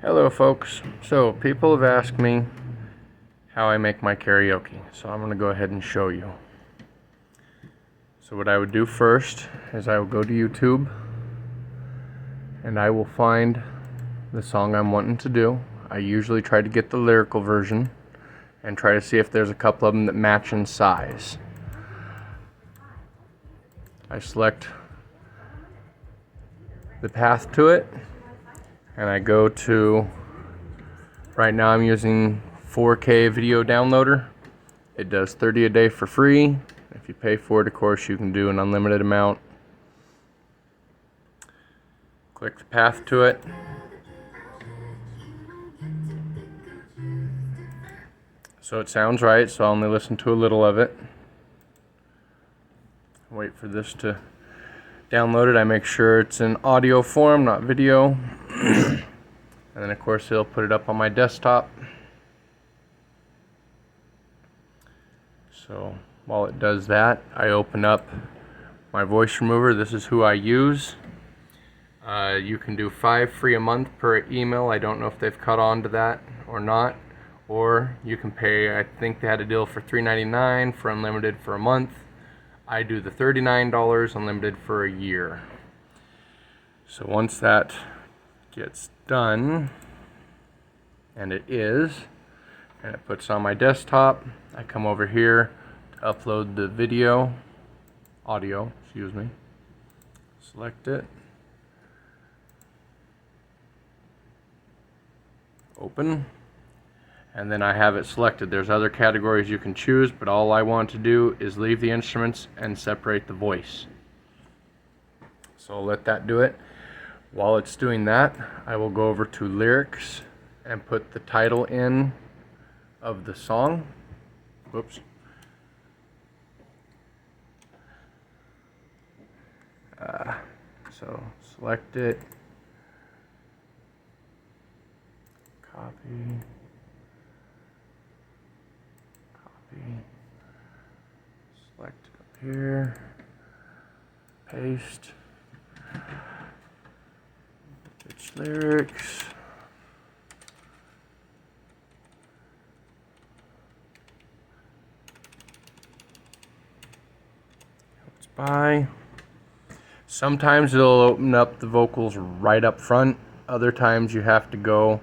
Hello folks. So people have asked me how I make my karaoke, so I'm going to go ahead and show you. So what I would do first is I will go to YouTube and I will find the song I'm wanting to do. I usually try to get the lyrical version and try to see if there's a couple of them that match in size. I select the path to it and I go to, right now I'm using 4K video downloader. It does 30 a day for free. If you pay for it, of course, you can do an unlimited amount. Click the path to it. So it sounds right, so I'll only listen to a little of it. Wait for this to download it. I make sure it's in audio form, not video. And then of course it'll put it up on my desktop. So while it does that, I open up my voice remover. This is who I use. You can do 5 free a month per email. I don't know if they've caught on to that or not. Or you can pay, I think they had a deal for $3.99 for unlimited for a month. I do the $39 unlimited for a year. So once that gets done, and it is, and it puts on my desktop, I come over here to upload the audio, excuse me. Select it. Open. And then I have it selected. There's other categories you can choose, but all I want to do is leave the instruments and separate the voice. So I'll let that do it. While it's doing that, I will go over to lyrics and put the title in of the song. Whoops. So select it, copy, select it up here, paste, its lyrics, it's by. Sometimes it'll open up the vocals right up front. Other times you have to go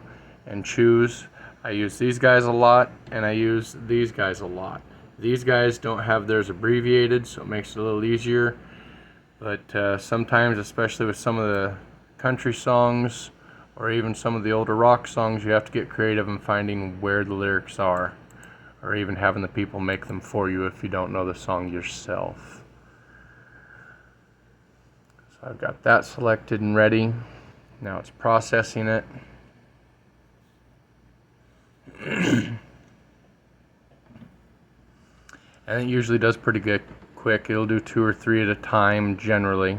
and choose. I use these guys a lot, and I use these guys a lot. These guys don't have theirs abbreviated, so it makes it a little easier. But sometimes, especially with some of the country songs, or even some of the older rock songs, you have to get creative in finding where the lyrics are, or even having the people make them for you if you don't know the song yourself. So I've got that selected and ready. Now it's processing it. And it usually does pretty good quick. It'll do 2 or 3 at a time generally.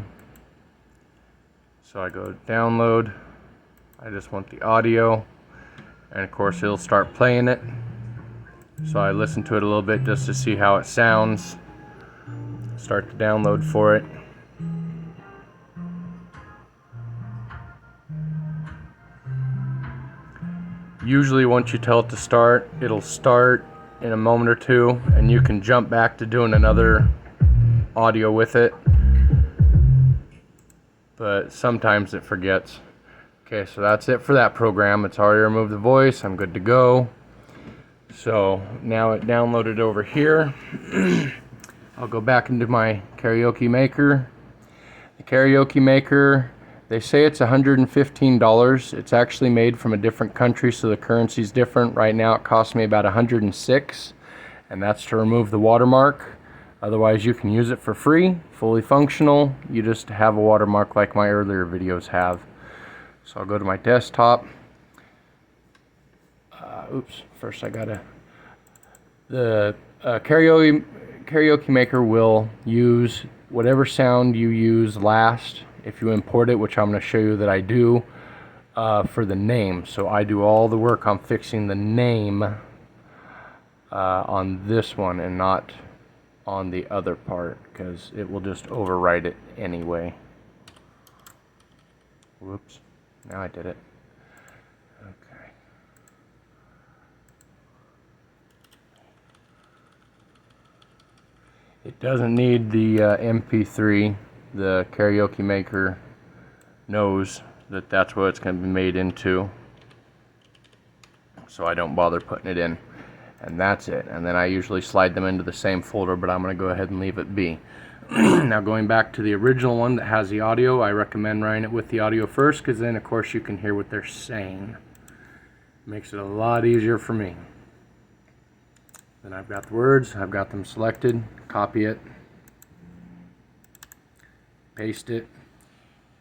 So I go to download. I just want the audio, and of course it'll start playing it. So I listen to it a little bit just to see how it sounds. Start the download for it. Usually once you tell it to start, it'll start in a moment or two, and you can jump back to doing another audio with it. But sometimes it forgets. Okay, so that's it for that program. It's already removed the voice. I'm good to go. So now it downloaded over here. I'll go back into my karaoke maker. The karaoke maker, they say it's $115. It's actually made from a different country, so the currency's different. Right now it costs me about $106, and that's to remove the watermark. Otherwise you can use it for free, fully functional. You just have a watermark like my earlier videos have. So I'll go to my desktop. First I gotta, the karaoke maker will use whatever sound you use last if you import it, which I'm going to show you that I do for the name. So I do all the work on fixing the name on this one and not on the other part, because it will just overwrite it anyway. Whoops, now I did it. It doesn't need the MP3. The karaoke maker knows that that's what it's going to be made into, so I don't bother putting it in. And that's it. And then I usually slide them into the same folder, but I'm going to go ahead and leave it be. Now going back to the original one that has the audio, I recommend running it with the audio first, because then of course you can hear what they're saying. Makes it a lot easier for me. Then I've got the words, I've got them selected, copy it, paste it,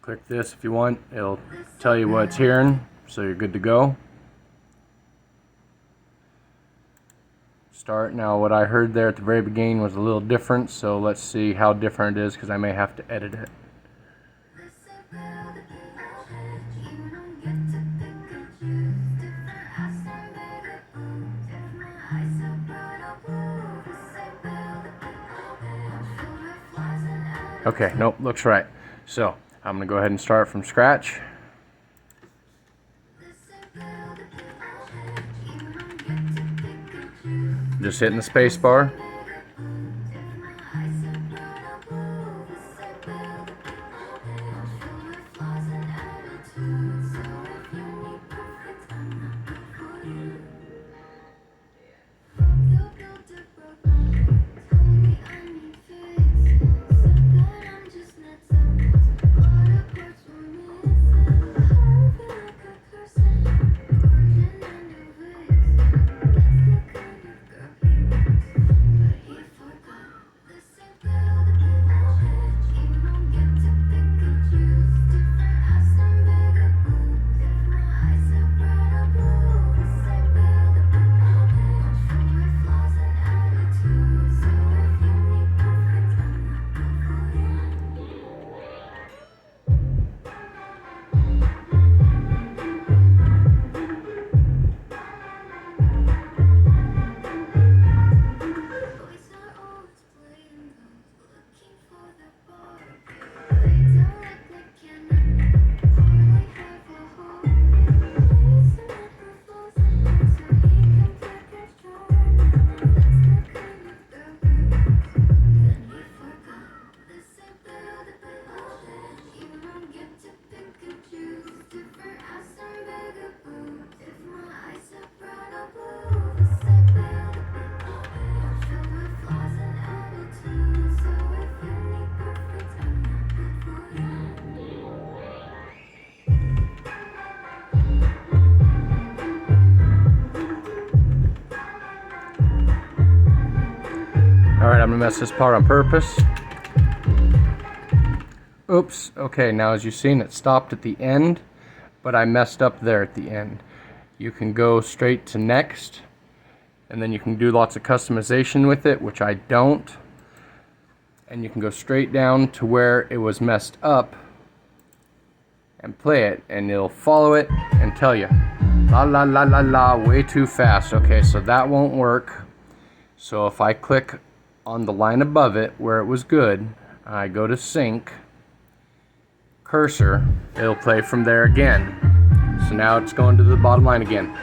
click this if you want, it'll tell you what it's hearing, so you're good to go. Start. Now what I heard there at the very beginning was a little different, so let's see how different it is, because I may have to edit it. Okay, nope, looks right. So I'm gonna go ahead and start from scratch. Just hitting the space bar. Alright, I'm gonna mess this part on purpose. Oops, okay, now as you've seen, it stopped at the end, but I messed up there at the end. You can go straight to next, and then you can do lots of customization with it, which I don't. And you can go straight down to where it was messed up and play it, and it'll follow it and tell you, la la la la la, way too fast. Okay, so that won't work. So if I click on the line above it where it was good, I go to sync, cursor, it'll play from there again. So now it's going to the bottom line again.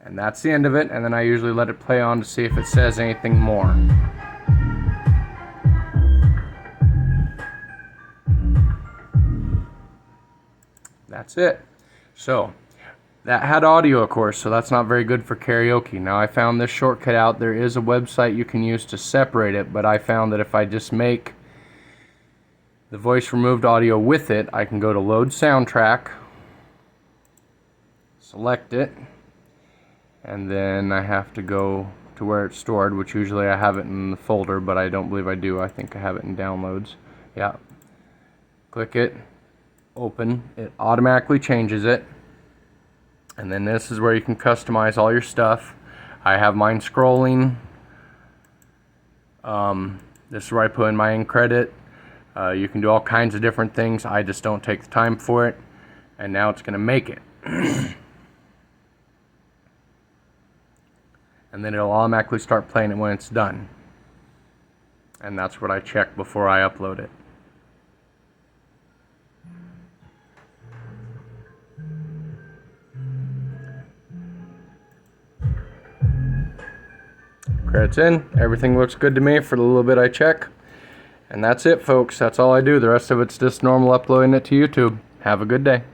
And that's the end of it, and then I usually let it play on to see if it says anything more. That's it. So that had audio, of course, so that's not very good for karaoke. Now I found this shortcut out. There is a website you can use to separate it, but I found that if I just make the voice removed audio with it, I can go to load soundtrack, select it, and then I have to go to where it's stored, which usually I have it in the folder, but I don't believe I do. I think I have it in downloads. Yeah. Click it, open, it automatically changes it. And then this is where you can customize all your stuff. I have mine scrolling. This is where I put in my end credit. You can do all kinds of different things. I just don't take the time for it. And now it's going to make it. And then it'll automatically start playing it when it's done. And that's what I check before I upload it. Credits in. Everything looks good to me for the little bit I check. And that's it, folks. That's all I do. The rest of it's just normal uploading it to YouTube. Have a good day.